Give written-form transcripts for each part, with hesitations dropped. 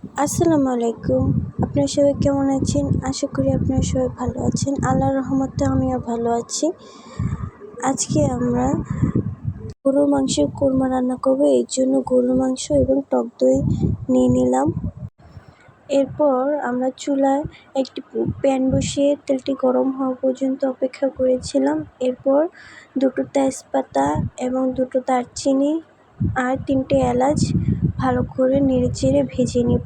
আসসালামু আলাইকুম। আপনারা সবাই কেমন আছেন? আশা করি আপনারা সবাই ভালো আছেন। আল্লাহর রহমতে আমিও ভালো আছি। আজকে আমরা গরুর মাংসের কোরমা রান্না করব। এর জন্য গরুর মাংস এবং টক দই নিয়ে নিলাম। এরপর আমরা চুলায় একটি প্যান বসিয়ে তেলটি গরম হওয়া পর্যন্ত অপেক্ষা করেছিলাম। এরপর 2টো তেজপাতা এবং 2টো দারচিনি আর 3টে এলাচ ভালো করে নেড়েচেড়ে ভেজে নিব।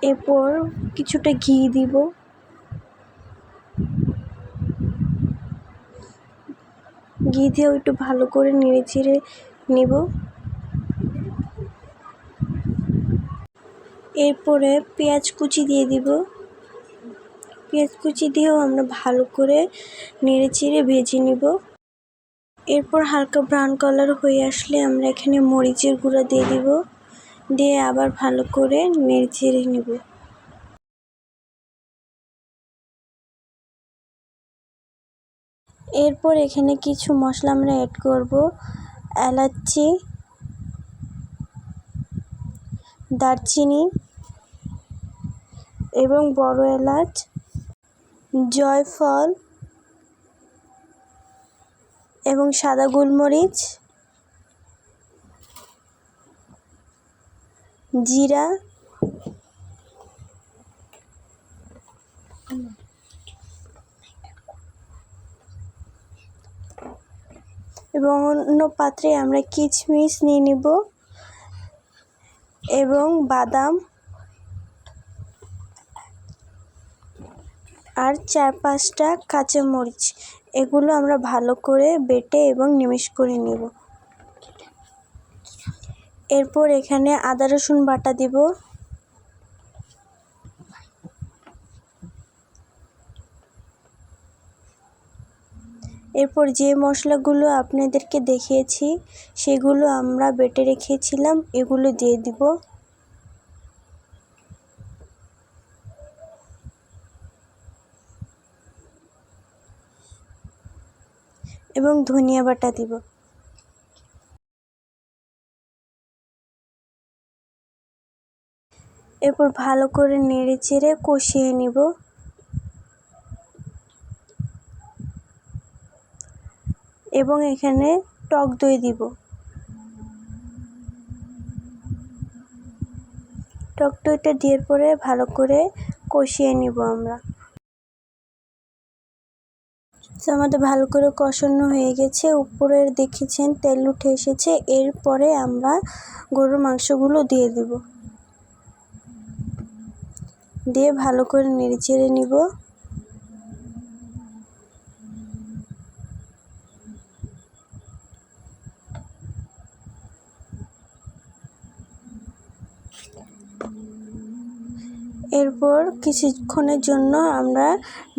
এরপর কিছুটা ঘি দিব। ঘি দিয়েও একটু ভালো করে নেড়েচেড়ে নেব। এরপরে পেঁয়াজ কুচি দিয়ে দিব। পেঁয়াজ কুচি দিয়েও আমরা ভালো করে নেড়েচেড়ে ভেজে নেব। এরপর হালকা ব্রাউন কালার হয়ে আসলে আমরা এখানে মরিচের গুঁড়া দিয়ে দিব। দিয়ে আবার ভালো করে নেড়েচেড়ে নেব। এরপর এখানে কিছু মশলা আমরা অ্যাড করব। এলাচি, দারচিনি এবং বড় এলাচ, জয়ফল এবং সাদা গোলমরিচ, জিরা এবং অন্য পাত্রে আমরা কিশমিশ নিয়ে নেব এবং বাদাম আর 4-5টা কাঁচামরিচ, এগুলো আমরা ভালো করে বেটে এবং নিমেষ করে নেব। এরপর এখানে আদা রসুন বাটা দিব। এরপর যে মশলাগুলো আপনাদেরকে দেখিয়েছি সেগুলো আমরা বেটে রেখেছিলাম, এগুলো দিয়ে দিব। এবং ধনিয়া বাটা দিব। এরপর ভালো করে নেড়েচেড়ে কষিয়ে নিব। এবং এখানে টক দই দিব। টক দইটা দেওয়ার পরে ভালো করে কষিয়ে নিব আমরা। আমাদের ভালো করে কষানো হয়ে গেছে, উপরে দেখেছেন তেল উঠে এসেছে। এরপরে আমরা গরুর মাংসগুলো দিয়ে দিব। দিয়ে ভালো করে নেড়েচেড়ে নিব। এরপর কিছুক্ষণের জন্য আমরা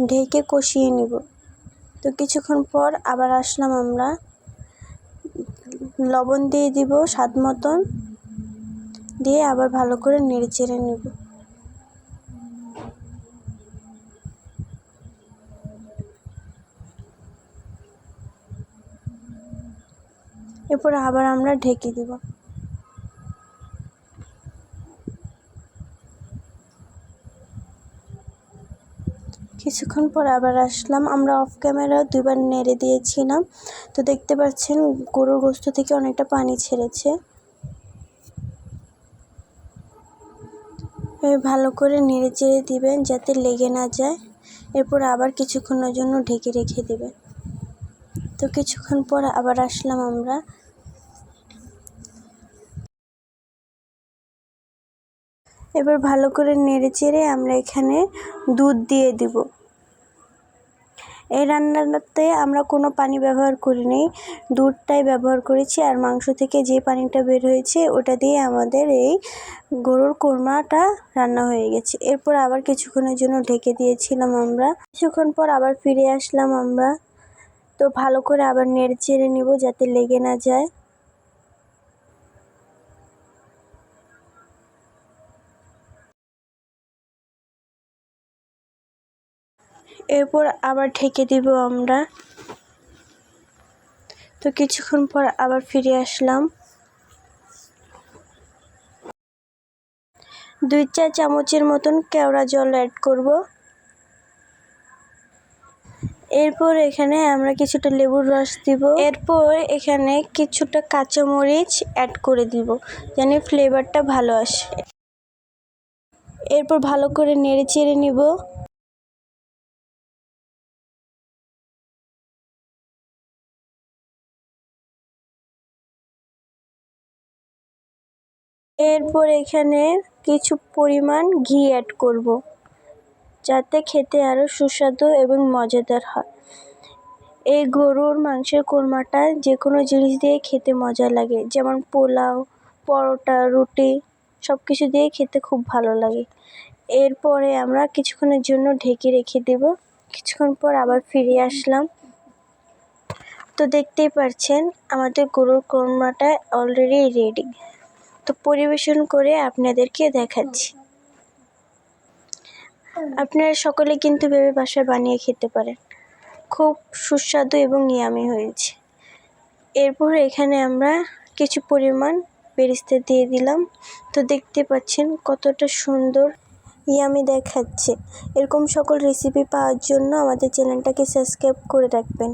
ঢেকে কষিয়ে নিব। তো কিছুক্ষণ পর আবার আসলাম আমরা। লবণ দিয়ে দিব স্বাদ মতন, দিয়ে আবার ভালো করে নেড়েচেড়ে নেব। এরপর আবার আমরা ঢেকে দিব। কিছুক্ষণ পর আবার আসলাম। আমরা অফ ক্যামেরা 2বার নেড়ে দিয়েছিলাম। তো দেখতে পাচ্ছেন গরুর গোশত থেকে অনেকটা পানি ছেড়েছে। ভালো করে নেড়ে চেড়ে দিবেন যাতে লেগে না যায়। এরপর আবার কিছুক্ষণের জন্য ঢেকে রেখে দেবেন। তো কিছুক্ষণ পর আবার আসলাম আমরা। এবার ভালো করে নেড়ে চেড়ে আমরা এখানে দুধ দিয়ে দিব। এই রান্নাটাতে আমরা কোনো পানি ব্যবহার করিনি, দুধটাই ব্যবহার করেছি। আর মাংস থেকে যে পানিটা বের হয়েছে ওটা দিয়ে আমাদের এই গরুর কোরমাটা রান্না হয়ে গেছে। এরপর আবার কিছুক্ষণের জন্য ঢেকে দিয়েছিলাম আমরা। কিছুক্ষণ পর আবার ফিরে আসলাম আমরা। তো ভালো করে আবার নেড়ে চেড়ে নিব যাতে লেগে না যায়। এরপর আবার ঢেকে দিব আমরা। তো কিছুক্ষণ পর আবার ফিরে আসলাম। 2 চা চামচের মতন কেওড়া জল অ্যাড করব। এরপর এখানে আমরা কিছুটা লেবুর রস দিব। এরপর এখানে কিছুটা কাঁচামরিচ অ্যাড করে দিব যেন ফ্লেভারটা ভালো আসে। এরপর ভালো করে নেড়ে চেড়ে নিব। এরপর এখানে কিছু পরিমাণ ঘি অ্যাড করব যাতে খেতে আরও সুস্বাদু এবং মজাদার হয়। এই গরুর মাংসের কোরমাটা যে কোনো জিনিস দিয়ে খেতে মজা লাগে, যেমন পোলাও, পরোটা, রুটি সব কিছু দিয়ে খেতে খুব ভালো লাগে। এরপরে আমরা কিছুক্ষণের জন্য ঢেকে রেখে দেব। কিছুক্ষণ পর আবার ফিরে আসলাম। তো দেখতেই পাচ্ছেন আমাদের গরুর কোরমাটা অলরেডি রেডি। তো পরিবেশন করে আপনাদেরকে দেখাচ্ছি। আপনারা সকলে কিন্তু ভেবে বাসায় বানিয়ে খেতে পারেন, খুব সুস্বাদু এবং ইয়ামি হয়েছে। এরপর এখানে আমরা কিছু পরিমাণ বেরেস্তা দিয়ে দিলাম। তো দেখতে পাচ্ছেন কতটা সুন্দর ইয়ামি দেখাচ্ছে। এরকম সকল রেসিপি পাওয়ার জন্য আমাদের চ্যানেলটাকে সাবস্ক্রাইব করে রাখবেন।